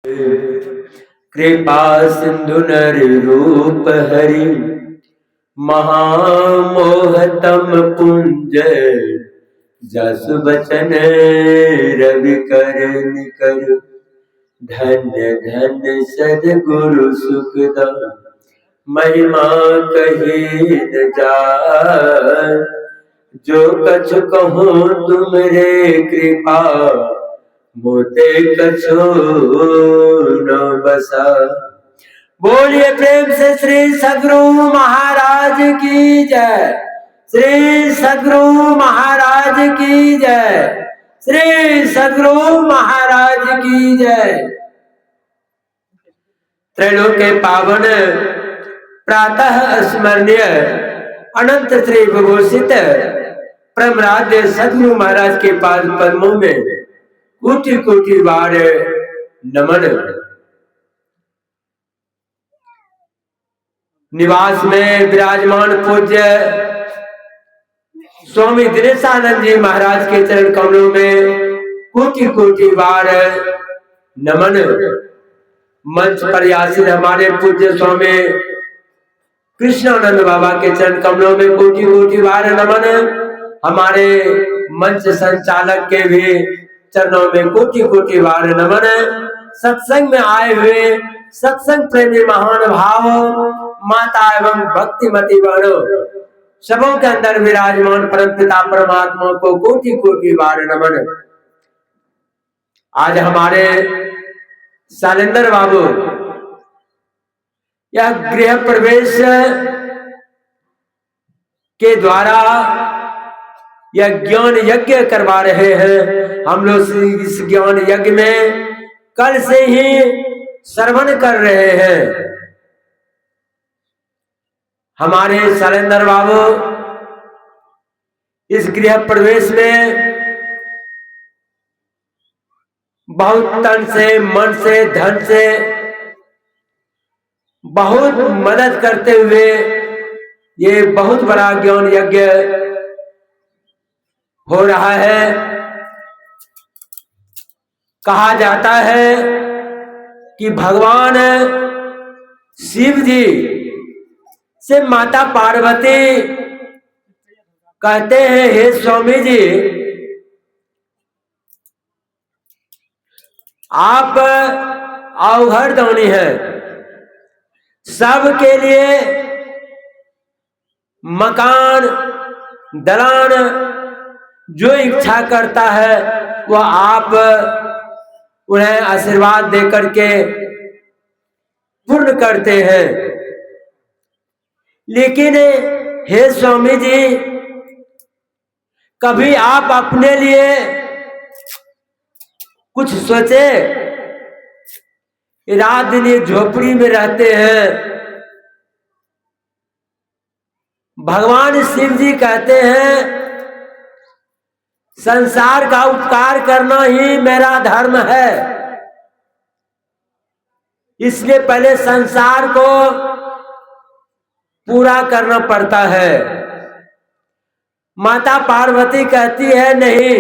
कृपा सिंधु नर रूप हरि महामोहतम पुंज जस बचन रवि कर निकर धन्य धन्य सद्गुरु सुखदाम महिमा कही न जाय जो कछु कहूँ तुमरे कृपा मोते कछु न बसा। बोलिए प्रेम से श्री सद्गुरु महाराज की जय। श्री सद्गुरु महाराज की जय। श्री सद्गुरु महाराज की जय। त्रैलोक के पावन प्रातः स्मरणीय अनंत श्री विभूषित परमराध्य सद्गुरु महाराज के पाद पद्मों में कोटि कोटि बार नमन। निवास में विराजमान पूज्य स्वामी दिनेशानंद जी महाराज के चरण कमलों में कोटि कोटि बार नमन। मंच पर आसीन हमारे पूज्य स्वामी कृष्णानंद बाबा के चरण कमलों में कोटि कोटि बार नमन। हमारे मंच संचालक के भी चरणों में कोटि कोटि बार नमन। सत्संग में आए हुए सत्संग प्रेमी महान भाव माता एवं भक्तिमती बहनों सबों के अंदर विराजमान परमपिता परमात्मा को कोटि कोटि बार नमन। आज हमारे शैलेंद्र बाबू यह गृह प्रवेश के द्वारा यह ज्ञान यज्ञ करवा रहे हैं। हम लोग इस ज्ञान यज्ञ में कल से ही श्रवण कर रहे हैं। हमारे शैलेंद्र बाबू इस गृह प्रवेश में बहुत तन से मन से धन से बहुत मदद करते हुए ये बहुत बड़ा ज्ञान यज्ञ हो रहा है। कहा जाता है कि भगवान शिव जी से माता पार्वती कहते हैं, हे स्वामी जी आप अवघड़ दानी हैं, सबके लिए मकान दलान जो इच्छा करता है वह आप उन्हें आशीर्वाद देकर के पूर्ण करते हैं। लेकिन हे स्वामी जी कभी आप अपने लिए कुछ सोचे? रात दिन झोपड़ी में रहते हैं। भगवान शिव जी कहते हैं संसार का उपकार करना ही मेरा धर्म है, इसलिए पहले संसार को पूरा करना पड़ता है। माता पार्वती कहती है नहीं,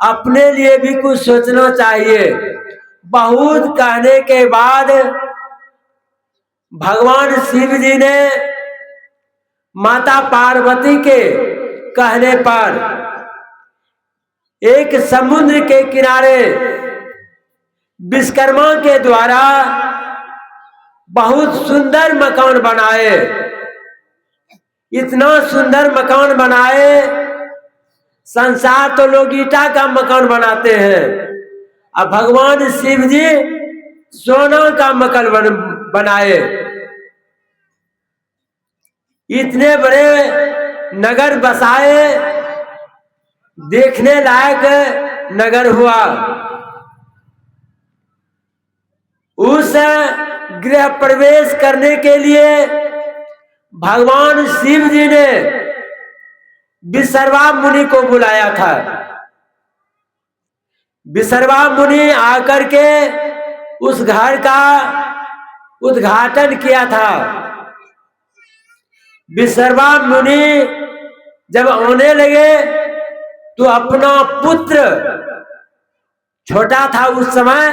अपने लिए भी कुछ सोचना चाहिए। बहुत कहने के बाद भगवान शिव जी ने माता पार्वती के कहने पर एक समुद्र के किनारे विश्वकर्मा के द्वारा बहुत सुंदर मकान बनाए। इतना सुंदर मकान बनाए, संसार तो लोग ईटा का मकान बनाते हैं, अब भगवान शिव जी सोना का मकान बनाए। इतने बड़े नगर बसाए, देखने लायक नगर हुआ। उस गृह प्रवेश करने के लिए भगवान शिव जी ने विश्रवा मुनि को बुलाया था। विश्रवा मुनि आकर के उस घर का उद्घाटन किया था। विश्रवा मुनि जब आने लगे तो अपना पुत्र छोटा था उस समय,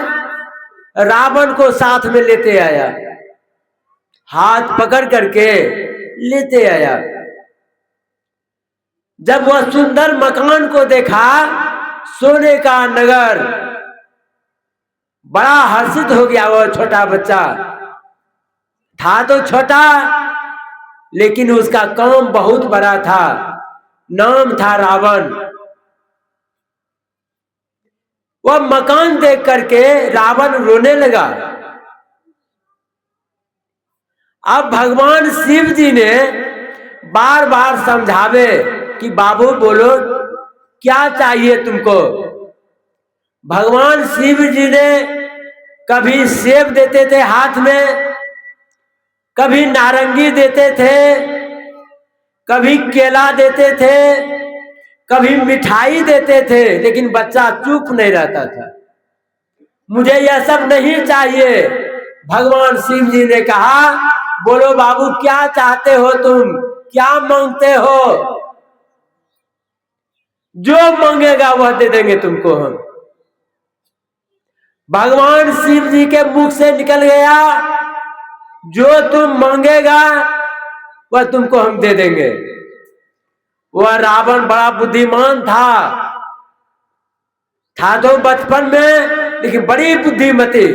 रावण को साथ में लेते आया, हाथ पकड़ करके लेते आया। जब वह सुंदर मकान को देखा, सोने का नगर, बड़ा हर्षित हो गया। वह छोटा बच्चा था तो छोटा, लेकिन उसका काम बहुत बड़ा था। नाम था रावण। वह मकान देख करके रावण रोने लगा। अब भगवान शिव जी ने बार बार समझावे कि बाबू बोलो क्या चाहिए तुमको। भगवान शिव जी ने कभी सेब देते थे हाथ में, कभी नारंगी देते थे, कभी केला देते थे, कभी मिठाई देते थे, लेकिन बच्चा चुप नहीं रहता था। मुझे यह सब नहीं चाहिए। भगवान शिव जी ने कहा बोलो बाबू क्या चाहते हो तुम, क्या मांगते हो। जो मांगेगा वह दे देंगे तुमको हम। भगवान शिव जी के मुख से निकल गया, जो तुम मांगेगा वह तुमको हम दे देंगे। वह रावण बड़ा बुद्धिमान था तो बचपन में, लेकिन बड़ी बुद्धिमती।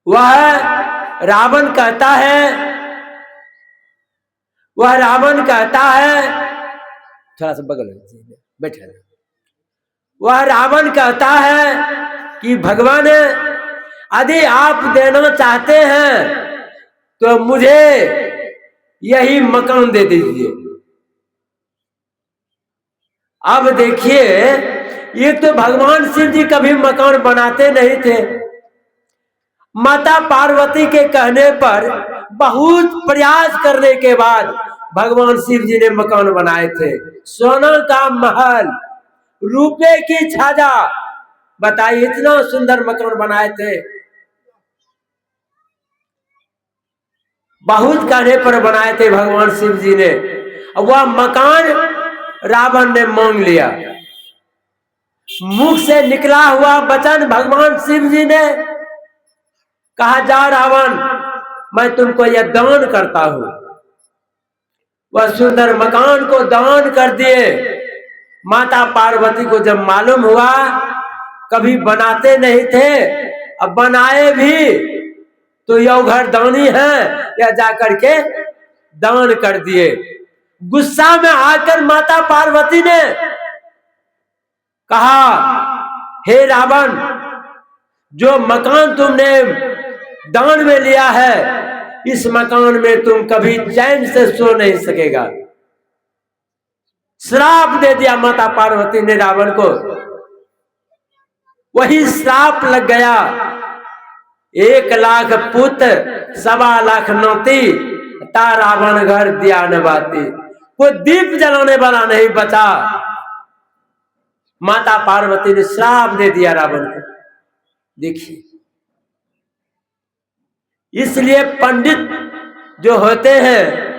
वह रावण कहता है, थोड़ा सा बगल बैठे। वह रावण कहता है कि भगवान यदि आप देना चाहते हैं तो मुझे यही मकान दे दीजिए। अब देखिए, ये तो भगवान शिव जी कभी मकान बनाते नहीं थे। माता पार्वती के कहने पर बहुत प्रयास करने के बाद भगवान शिव जी ने मकान बनाए थे। सोना का महल, रुपए की छाजा, बताइए इतना सुंदर मकान बनाए थे। बहुत कहने पर बनाए थे भगवान शिव जी ने। वह मकान रावण ने मांग लिया। मुख से निकला हुआ वचन भगवान शिव जी ने कहा जा रावण, मैं तुमको यह दान करता हूं। वह सुंदर मकान को दान कर दिए। माता पार्वती को जब मालूम हुआ, कभी बनाते नहीं थे, अब बनाए भी तो यह घर दानी है, या जाकर के दान कर दिए। गुस्सा में आकर माता पार्वती ने कहा हे रावण, जो मकान तुमने दान में लिया है, इस मकान में तुम कभी चैन से सो नहीं सकेगा। श्राप दे दिया माता पार्वती ने रावण को। वही श्राप लग गया। 1,00,000 पुत्र 1,25,00,000 नाती, ता रावण घर दिया न बाती। कोई दीप जलाने वाला नहीं बचा। माता पार्वती ने श्राप दे दिया रावण को। देखिए, इसलिए पंडित जो होते हैं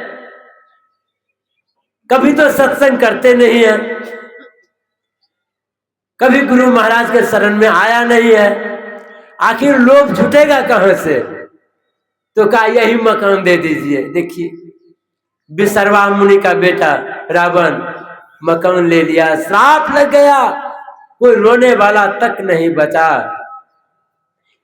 कभी तो सत्संग करते नहीं है, कभी गुरु महाराज के शरण में आया नहीं है। आखिर लोभ छूटेगा कहां से? तो कहा यही मकान दे दीजिए। देखिए, विसर्वा मुनि का बेटा रावण मकान ले लिया, श्राप लग गया, कोई रोने वाला तक नहीं बचा।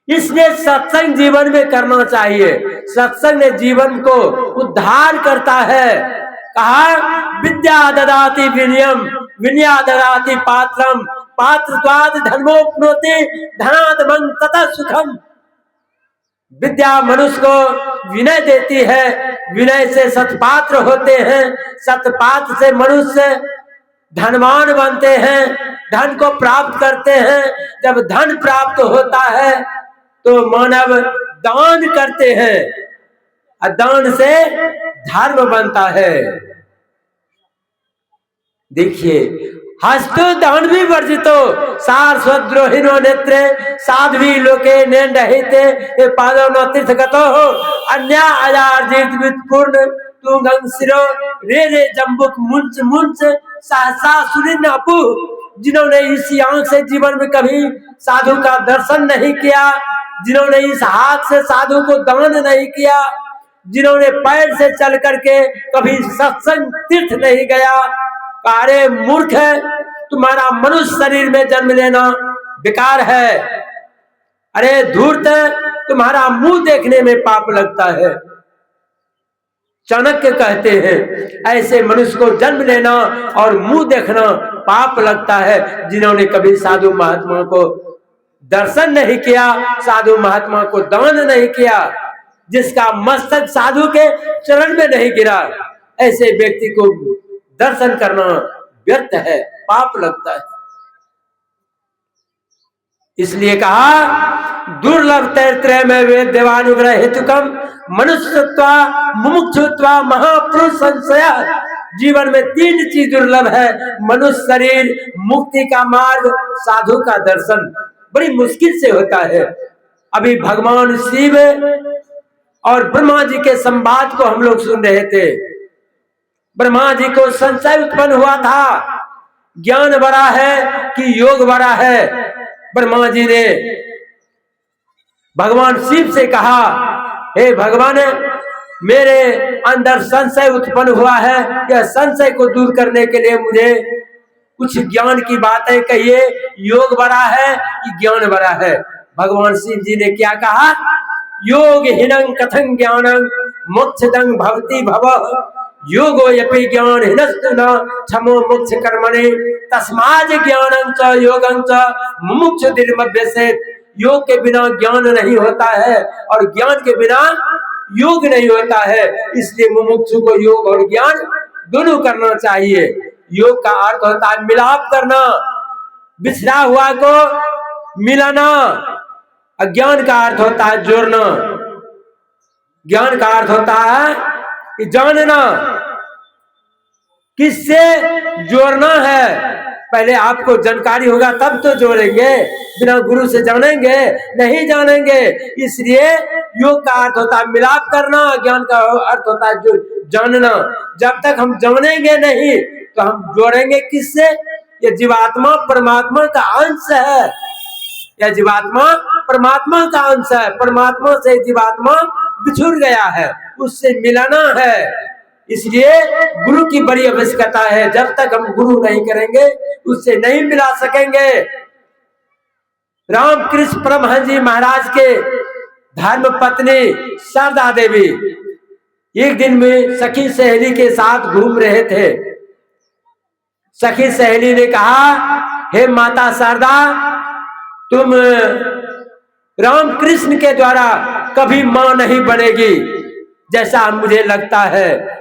इसलिए सत्संग जीवन में करना चाहिए। सत्संग जीवन को उद्धार करता है। कहा विद्या ददाति विनयम, विनया ददाति पात्रम, पात्रत्वाद धर्मोपनोति, धनाद मन तथा सुखम। विद्या मनुष्य को विनय देती है, विनय से सत्पात्र होते हैं, सत्पात्र से मनुष्य धनवान बनते हैं, धन को प्राप्त करते हैं। जब धन प्राप्त होता है तो मानव दान करते हैं, और दान से धर्म बनता है। देखिए, हस्तो दान भी वर्जितो सारस्वद्रोहिनो नेत्रे साध्वी लोके नेंडहिते पादो न तीर्थ गतो हो अन्या आयार्जित वित्पूर्ण तुंगं सिरो रे रे जम्बुक मुंच मुंच सहसा सुनिन अपु जिन्होंने इस आंख से जीवन में कभी साधु का दर्शन नहीं किया, जिन्होंने इस हाथ से साधु को दान नहीं किया, जिन्होंने पैर से चल करके कभी सत्संग तीर्थ नहीं गया, अरे मूर्ख है, तुम्हारा मनुष्य शरीर में जन्म लेना बेकार है। अरे धूर्त, तुम्हारा मुंह देखने में पाप लगता है। चाणक्य कहते हैं ऐसे मनुष्य को जन्म लेना और मुंह देखना पाप लगता है, जिन्होंने कभी साधु महात्मा को दर्शन नहीं किया, साधु महात्मा को दान नहीं किया, जिसका मस्तक साधु के चरण में नहीं गिरा, ऐसे व्यक्ति को दर्शन करना व्यर्थ है, पाप लगता है। इसलिए कहा दुर्लभ तैत्रय में वेद देवानुग्रह हेतुकम मनुष्यत्वा मुमुक्षुत्वा महापुरुष संशय। जीवन में 3 चीज दुर्लभ है, मनुष्य शरीर, मुक्ति का मार्ग, साधु का दर्शन बड़ी मुश्किल से होता है। अभी भगवान शिव और ब्रह्मा जी के संवाद को हम लोग सुन रहे थे। ब्रह्मा जी को संशय उत्पन्न हुआ था, ज्ञान बड़ा है कि योग बड़ा है। ब्रह्मा जी ने भगवान शिव से कहा, हे भगवान, मेरे अंदर संशय उत्पन्न हुआ है, यह संशय को दूर करने के लिए मुझे कुछ ज्ञान की बातें कहिए, योग बड़ा है कि ज्ञान बड़ा है। भगवान शिव जी ने क्या कहा, योग हिनं कथं ज्ञानं मोक्षदं भवति भवः, योगो यपि ज्ञान हिनस्तु न क्षमो मोक्ष कर्मणि तस्माद् ज्ञानं च योगं च मुमुक्षु निर्मभ्यसेत्। योग के बिना ज्ञान नहीं होता है और ज्ञान के बिना योग नहीं होता है, इसलिए मुमुक्षु को योग और ज्ञान दोनों करना चाहिए। योग का अर्थ होता है मिलाप करना, बिछड़ा हुआ को मिलाना। अज्ञान का अर्थ होता है जोड़ना। ज्ञान का अर्थ होता है कि जानना, किससे जोड़ना है। पहले आपको जानकारी होगा तब तो जोड़ेंगे, बिना गुरु से जानेंगे नहीं जानेंगे। इसलिए योग का अर्थ होता है मिलाप करना, ज्ञान का अर्थ होता है जो जानना। जब तक हम जानेंगे नहीं तो हम जोड़ेंगे किससे। ये जीवात्मा परमात्मा का अंश है, यह जीवात्मा परमात्मा का अंश है। परमात्मा से जीवात्मा बिछुड़ गया है, उससे मिलाना है। इसलिए गुरु की बड़ी आवश्यकता है। जब तक हम गुरु नहीं करेंगे उससे नहीं मिला सकेंगे। रामकृष्ण परमहंस जी महाराज के धर्म पत्नी शारदा देवी एक दिन में सखी सहेली के साथ घूम रहे थे। सखी सहेली ने कहा, हे माता शारदा, तुम रामकृष्ण के द्वारा कभी मां नहीं बनेगी जैसा मुझे लगता है।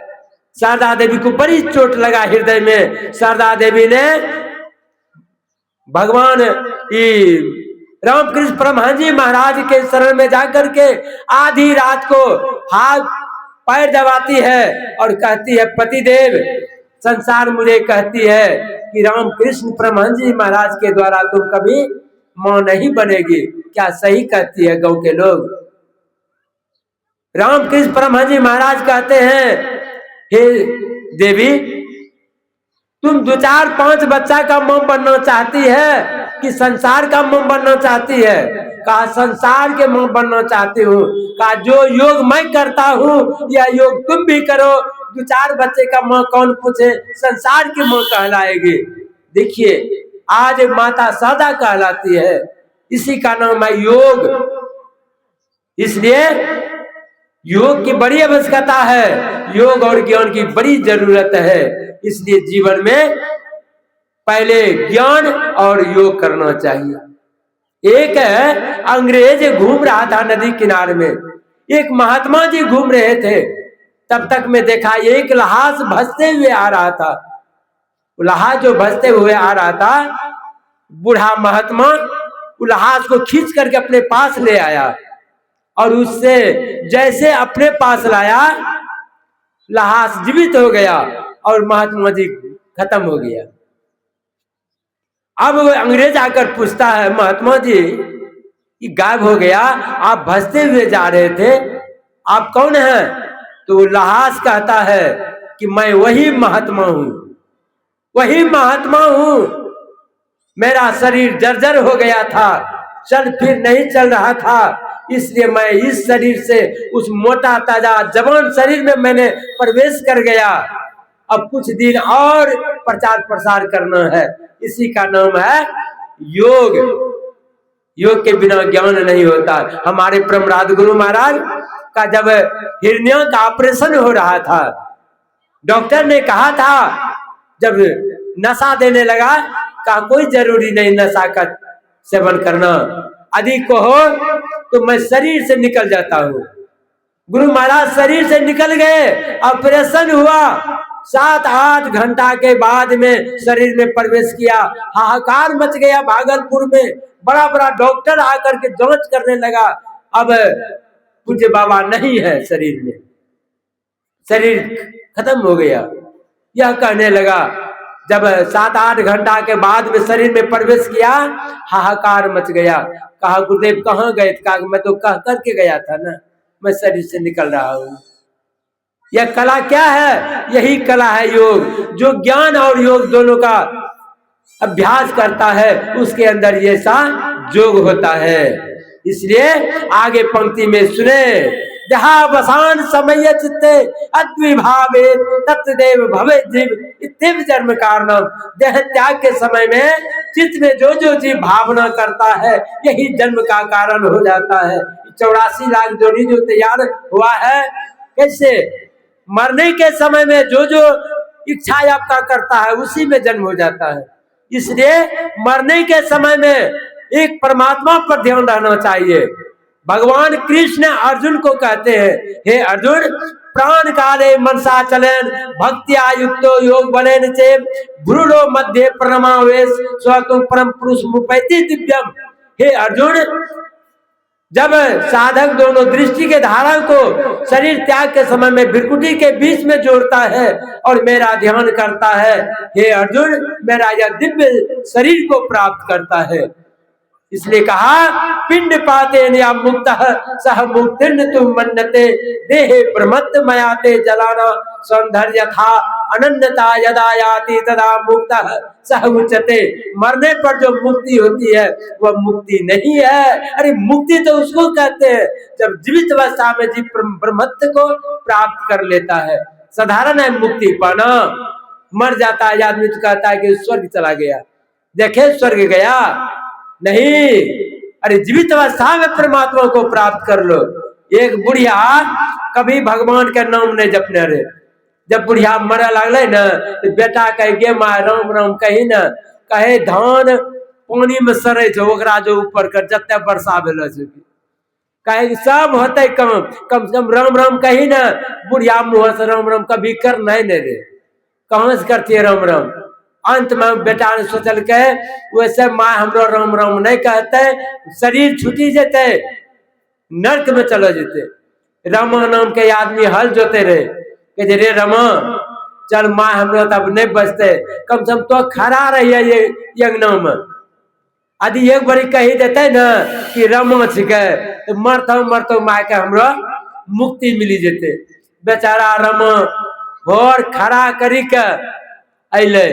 शारदा देवी को बड़ी चोट लगा हृदय में। शारदा देवी ने भगवान रामकृष्ण परमहंस जी महाराज के शरण में जाकर के आधी रात को हाथ पैर दबाती है और कहती है, पतिदेव, संसार मुझे कहती है कि रामकृष्ण परमहंस जी महाराज के द्वारा तुम कभी मां नहीं बनेगी। क्या सही कहती है गांव के लोग? रामकृष्ण परमहंस जी महाराज कहते हैं, हे देवी, तुम 2, 4, 5 बच्चा का मां बनना चाहती है कि संसार का मां बनना चाहती है? कहा संसार के मां बनना चाहती हूँ। कहा जो योग मैं करता हूँ या योग तुम भी करो, 2, 4 बच्चे का मां कौन पूछे, संसार की मां कहलाएगी। देखिए आज माता शारदा कहलाती है, इसी का नाम है योग। इसलिए योग की बड़ी आवश्यकता है, योग और ज्ञान की बड़ी जरूरत है। इसलिए जीवन में पहले ज्ञान और योग करना चाहिए। एक अंग्रेज घूम रहा था नदी किनारे में, एक महात्मा जी घूम रहे थे। तब तक में देखा एक लहास भसते हुए आ रहा था। लहास जो भसते हुए आ रहा था, बूढ़ा महात्मा लहास को खींच करके अपने पास ले आया और उससे जैसे अपने पास लाया, लहास जीवित हो गया और महात्मा जी खत्म हो गया। अब वो अंग्रेज आकर पूछता है, महात्मा जी ये गायब हो गया, आप भसते हुए जा रहे थे, आप कौन हैं? तो लहास कहता है कि मैं वही महात्मा हूं, वही महात्मा हूं मेरा शरीर जर्जर हो गया था, चल फिर नहीं चल रहा था, इसलिए मैं इस शरीर से उस मोटा ताजा जवान शरीर में मैंने प्रवेश कर गया। अब कुछ दिन और प्रचार प्रसार करना है, इसी का नाम है योग। योग के बिना ज्ञान नहीं होता। हमारे परमराज गुरु महाराज का जब हिरण्यों का ऑपरेशन हो रहा था, डॉक्टर ने कहा था, जब नशा देने लगा, कहा कोई जरूरी नहीं नशा का सेवन करना, अधिक को हो तो मैं शरीर से निकल जाता हूँ। गुरु महाराज शरीर से निकल गए, ऑपरेशन हुआ, 7-8 घंटा के बाद में शरीर में प्रवेश किया। हाहाकार मच गया भागलपुर में, बड़ा बड़ा डॉक्टर आकर के जांच करने लगा। अब पूज्य बाबा नहीं है शरीर में, शरीर खत्म हो गया। यह कहने लगा, जब 7-8 घंटा के बाद में शरीर में प्रवेश किया, हाहाकार मच गया। कहा गुरुदेव कहाँ गए? कहा मैं तो कह करके गया था ना, मैं शरीर से निकल रहा हूँ। यह कला क्या है? यही कला है योग। जो ज्ञान और योग दोनों का अभ्यास करता है, उसके अंदर ये सा योग होता है। इसलिए आगे पंक्ति में सुने, देहावसान समय चित्ते अद्विभावे तत्देव भवे जीव इत्थिव जन्म कारणम। देह त्याग के समय में चित्त में जो जो जीव भावना करता है, यही जन्म का कारण हो जाता है। 84 लाख जोड़ी जो तैयार हुआ है, कैसे? मरने के समय में जो जो इच्छा आपका करता है, उसी में जन्म हो जाता है। इसलिए मरने के समय में एक परमात्मा पर ध्यान रहना चाहिए। भगवान कृष्ण अर्जुन को कहते हैं, हे अर्जुन, प्राण काले मनसा चलेन भक्त्या युक्तो योग बलेन चेव भ्रूरो मध्य प्रणमावेश स्वतु परम पुरुष मुपैति दिव्यम। हे अर्जुन, जब साधक दोनों दृष्टि के धारा को शरीर त्याग के समय में भ्रिकुटी के बीच में जोड़ता है और मेरा ध्यान करता है, हे अर्जुन, मेरा यह दिव्य शरीर को प्राप्त करता है। इसलिए कहा, पिंड पाते या मुक्त सह मुक्तिर्न तुम मन्नते देहे प्रमत्त मयाते जलाना सौंदर्य था अनन्यता यदा याति तदा मुक्त सह उच्यते। मरने पर जो मुक्ति होती है वह मुक्ति नहीं है। अरे मुक्ति तो उसको कहते हैं जब जीवित अवस्था में जीव ब्रह्मत्व को प्राप्त कर लेता है। साधारण है मुक्ति पाना। मर जाता है आदमी तो कहता है कि स्वर्ग चला गया, देखे स्वर्ग गया नहीं। अरे जीवित अवस्था में परमात्मा को प्राप्त कर लो। एक बुढ़िया कभी भगवान के नाम नहीं जपने रहे, जब बुढ़िया मरे लगले न तो बेटा कहे गे माँ राम राम कही न, कहे धान पानी में सड़े ओकरा जो ऊपर कर जते वर्षा भेल कहे सब होते कम कम से कम राम राम कही न। बुढ़िया मुँह से राम राम कभी कर नहीं रे, कहाँ से करती है राम राम। अंत में बेटा ने सोचल के वैसे माँ हमरो राम राम नहीं कहते, शरीर छुटी जेते, नर्क में चलो जेते। रमा नाम के आदमी हल जोते रहे, कहे रे रमा चल माँ हमरो तब नहीं बचते, कम से कम तो खड़ा रही है ये यंगना में। यदि एक बारी कही देते न कि रमा छिके तो मरतो माँ के हमरो मुक्ति मिली जेते। बेचारा रमा भोर खड़ा करी के अले,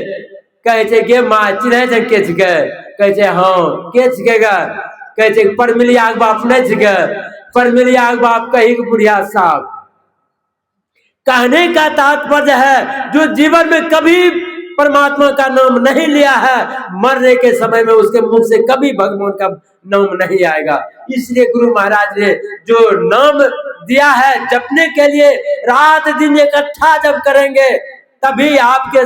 कहे गे माँ चिन्ह के छिके? कहे हाँ के छिकेगा? कहे परमिलिया के बाप नहीं छिके? परमिलिया के बाप कही बुढ़िया साहब। कहने का तात्पर्य है जो जीवन में कभी परमात्मा का नाम नहीं लिया है, मरने के समय में उसके मुख से कभी भगवान का नाम नहीं आएगा। इसलिए गुरु महाराज ने जो नाम दिया है जपने के लिए, रात दिन इकट्ठा जब करेंगे तभी आपके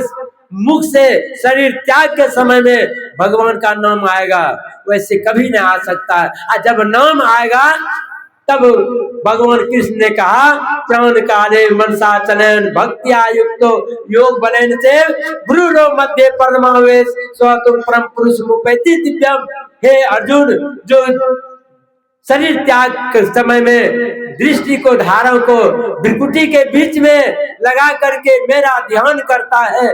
मुख से शरीर त्याग के समय में भगवान का नाम आएगा, वैसे कभी नहीं आ सकता है। और जब नाम आएगा तब भगवान कृष्ण ने कहा, प्राण काले मनसा चलन भक्त्या युक्तो योग बलेन से भ्रूरो मध्य परमावेश स्वतु परम पुरुष मुपैति दिव्यम। हे अर्जुन, जो शरीर त्याग के समय में दृष्टि को धारा को भ्रिकुटी के बीच में लगा करके मेरा ध्यान करता है,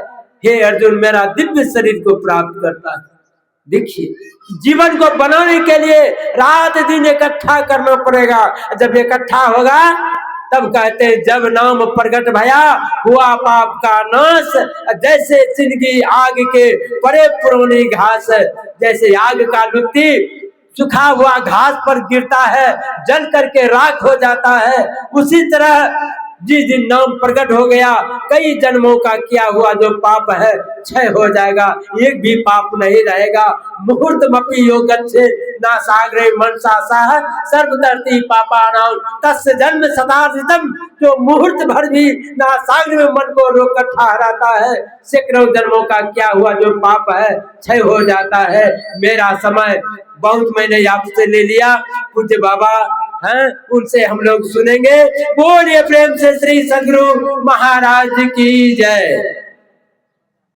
हे अर्जुन मेरा दिव्य शरीर को प्राप्त करता है। देखिए, जीवन को बनाने के लिए रात दिन इकट्ठा करना पड़ेगा। जब इकट्ठा होगा तब कहते हैं जब नाम प्रगट भया हुआ पाप का नाश, जैसे जिंदगी आग के परे पुरानी घास, जैसे आग का लुत्ती सूखा हुआ घास पर गिरता है, जल करके राख हो जाता है, उसी तरह जिस दिन नाम प्रकट हो गया कई जन्मों का किया हुआ जो पाप है क्षय हो जाएगा, एक भी पाप नहीं रहेगा। मुहूर्त मपी योग से ना सागरे मनसा साह सर्व धरती पापा नाम तस् जन्म सदारितम, जो मुहूर्त भर भी ना सागर में मन को रोक ठहराता है, सैकड़ों जन्मों का क्या हुआ जो पाप है क्षय हो जाता है। मेरा समय बहुत मैंने आपसे ले लिया, पूज्य बाबा हैं उनसे हम लोग सुनेंगे। बोलिए प्रेम से श्री सद्गुरु महाराज की जय।